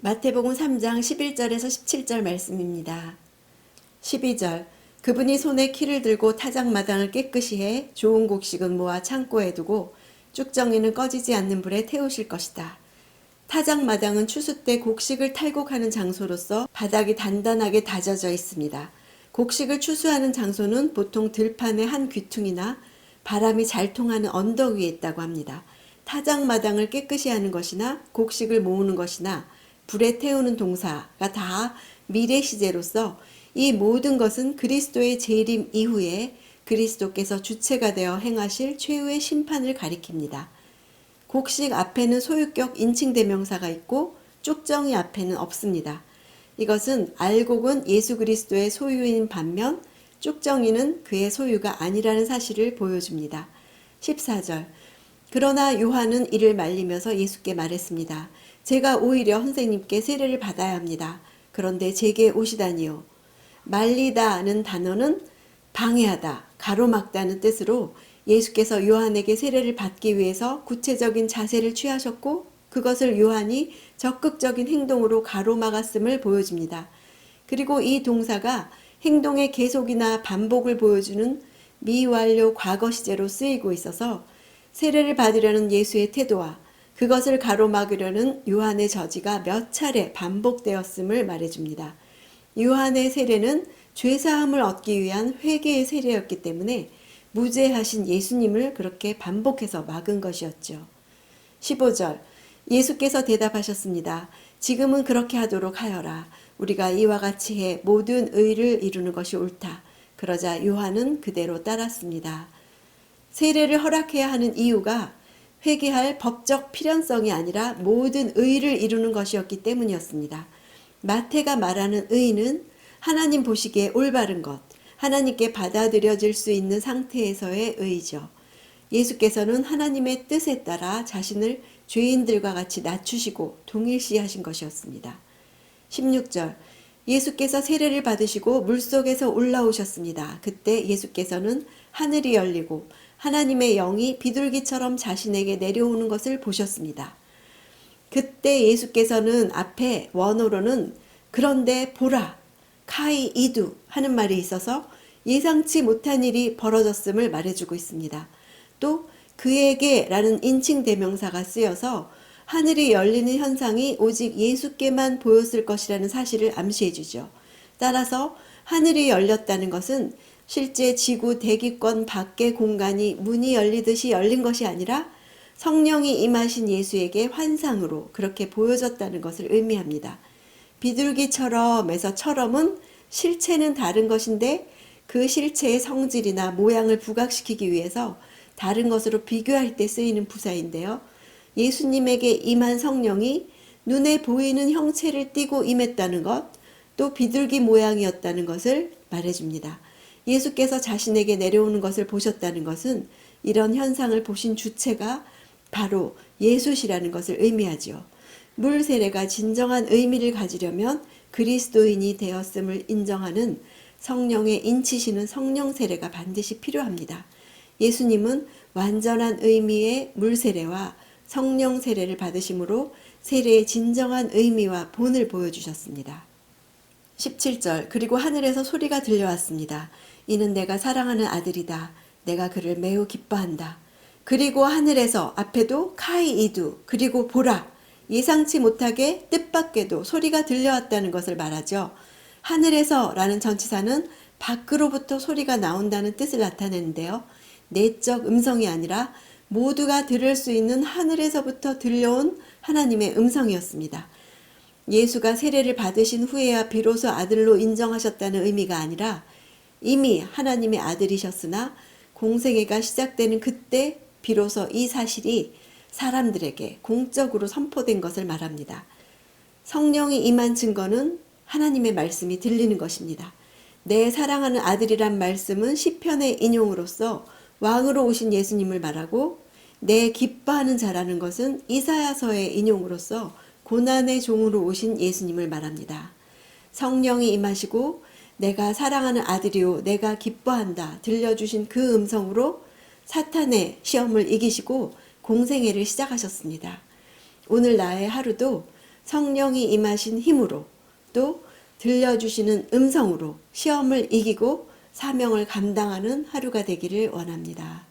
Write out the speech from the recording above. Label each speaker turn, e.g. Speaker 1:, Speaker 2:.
Speaker 1: 마태복음 3장 11절에서 17절 말씀입니다. 12절 그분이 손에 키를 들고 타작마당을 깨끗이 해 좋은 곡식은 모아 창고에 두고 쭉정이는 꺼지지 않는 불에 태우실 것이다. 타작마당은 추수 때 곡식을 탈곡하는 장소로서 바닥이 단단하게 다져져 있습니다. 곡식을 추수하는 장소는 보통 들판의 한 귀퉁이나 바람이 잘 통하는 언덕 위에 있다고 합니다. 타작마당을 깨끗이 하는 것이나 곡식을 모으는 것이나 불에 태우는 동사가 다 미래 시제로서 이 모든 것은 그리스도의 재림 이후에 그리스도께서 주체가 되어 행하실 최후의 심판을 가리킵니다. 곡식 앞에는 소유격 인칭대명사가 있고 쭉정이 앞에는 없습니다. 이것은 알곡은 예수 그리스도의 소유인 반면 쭉정이는 그의 소유가 아니라는 사실을 보여줍니다. 14절 그러나 요한은 이를 말리면서 예수께 말했습니다. 제가 오히려 선생님께 세례를 받아야 합니다. 그런데 제게 오시다니요. 말리다는 단어는 방해하다, 가로막다는 뜻으로 예수께서 요한에게 세례를 받기 위해서 구체적인 자세를 취하셨고 그것을 요한이 적극적인 행동으로 가로막았음을 보여줍니다. 그리고 이 동사가 행동의 계속이나 반복을 보여주는 미완료 과거 시제로 쓰이고 있어서 세례를 받으려는 예수의 태도와 그것을 가로막으려는 요한의 저지가 몇 차례 반복되었음을 말해줍니다. 요한의 세례는 죄사함을 얻기 위한 회개의 세례였기 때문에 무죄하신 예수님을 그렇게 반복해서 막은 것이었죠. 15절 예수께서 대답하셨습니다. 지금은 그렇게 하도록 하여라. 우리가 이와 같이 해 모든 의를 이루는 것이 옳다. 그러자 요한은 그대로 따랐습니다. 세례를 허락해야 하는 이유가 회개할 법적 필연성이 아니라 모든 의를 이루는 것이었기 때문이었습니다. 마태가 말하는 의는 하나님 보시기에 올바른 것, 하나님께 받아들여질 수 있는 상태에서의 의죠. 예수께서는 하나님의 뜻에 따라 자신을 죄인들과 같이 낮추시고 동일시하신 것이었습니다. 16절 예수께서 세례를 받으시고 물속에서 올라오셨습니다. 그때 예수께서는 하늘이 열리고 하나님의 영이 비둘기처럼 자신에게 내려오는 것을 보셨습니다. 그때 예수께서는 앞에 원어로는 그런데 보라, 카이 이두 하는 말이 있어서 예상치 못한 일이 벌어졌음을 말해주고 있습니다. 또 그에게 라는 인칭대명사가 쓰여서 하늘이 열리는 현상이 오직 예수께만 보였을 것이라는 사실을 암시해주죠. 따라서 하늘이 열렸다는 것은 실제 지구 대기권 밖의 공간이 문이 열리듯이 열린 것이 아니라 성령이 임하신 예수에게 환상으로 그렇게 보여졌다는 것을 의미합니다. 비둘기처럼에서 처럼은 실체는 다른 것인데 그 실체의 성질이나 모양을 부각시키기 위해서 다른 것으로 비교할 때 쓰이는 부사인데요. 예수님에게 임한 성령이 눈에 보이는 형체를 띠고 임했다는 것, 또 비둘기 모양이었다는 것을 말해줍니다. 예수께서 자신에게 내려오는 것을 보셨다는 것은 이런 현상을 보신 주체가 바로 예수시라는 것을 의미하지요. 물 세례가 진정한 의미를 가지려면 그리스도인이 되었음을 인정하는 성령의 인치시는 성령 세례가 반드시 필요합니다. 예수님은 완전한 의미의 물 세례와 성령 세례를 받으심으로 세례의 진정한 의미와 본을 보여주셨습니다. 17절 그리고 하늘에서 소리가 들려왔습니다. 이는 내가 사랑하는 아들이다. 내가 그를 매우 기뻐한다. 그리고 하늘에서 앞에도 카이이두 그리고 보라 예상치 못하게 뜻밖에도 소리가 들려왔다는 것을 말하죠. 하늘에서 라는 전치사는 밖으로부터 소리가 나온다는 뜻을 나타내는데요. 내적 음성이 아니라 모두가 들을 수 있는 하늘에서부터 들려온 하나님의 음성이었습니다. 예수가 세례를 받으신 후에야 비로소 아들로 인정하셨다는 의미가 아니라 이미 하나님의 아들이셨으나 공생애가 시작되는 그때 비로소 이 사실이 사람들에게 공적으로 선포된 것을 말합니다. 성령이 임한 증거는 하나님의 말씀이 들리는 것입니다. 내 사랑하는 아들이란 말씀은 시편의 인용으로서 왕으로 오신 예수님을 말하고 내 기뻐하는 자라는 것은 이사야서의 인용으로서 고난의 종으로 오신 예수님을 말합니다. 성령이 임하시고 내가 사랑하는 아들이요 내가 기뻐한다 들려주신 그 음성으로 사탄의 시험을 이기시고 공생애를 시작하셨습니다. 오늘 나의 하루도 성령이 임하신 힘으로 또 들려주시는 음성으로 시험을 이기고 사명을 감당하는 하루가 되기를 원합니다.